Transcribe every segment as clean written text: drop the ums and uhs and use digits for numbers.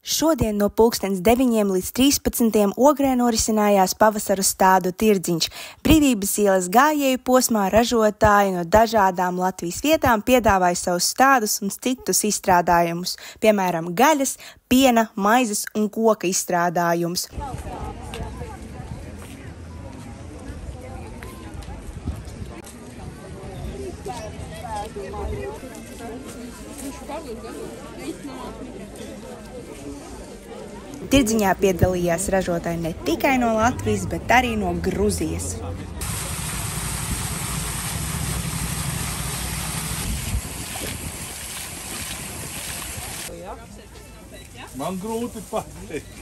Šodien no 9 līdz 13 Ogrē norisinājās pavasara stādu tirdziņš. Brīvības ielas gājēju posmā ražotāji no dažādām Latvijas vietām piedāvāja savus stādus un citus izstrādājumus, piemēram, gaļas, piena, maizes un koka izstrādājumus. Tirdziņā piedalījās ražotāji ne tikai no Latvijas, bet arī no Gruzijas. Man grūti pateikt.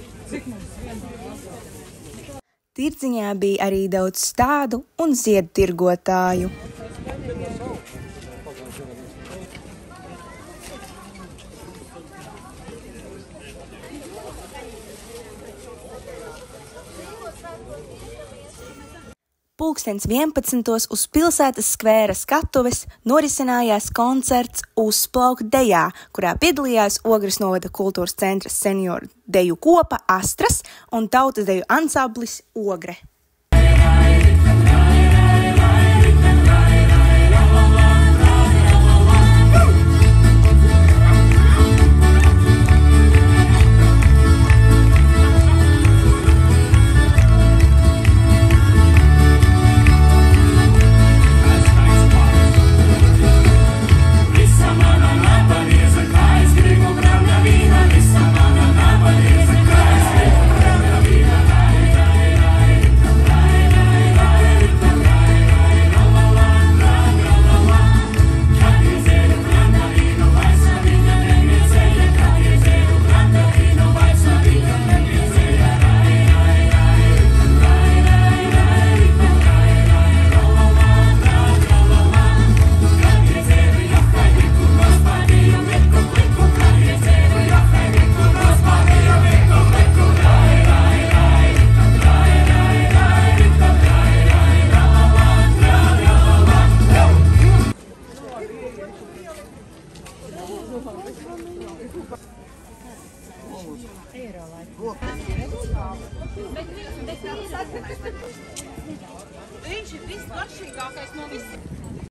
Tirdziņā bija arī daudz stādu un ziedtirgotāju. Pulkstens 11. uz pilsētas skvēra skatuves norisinājās koncerts Uzplaukt dejā, kurā piedalījās Ogres novada kultūras centra senioru deju kopa Astras un tautas deju ansamblis Ogre. Viņš ir visgaršīgākais no visiem.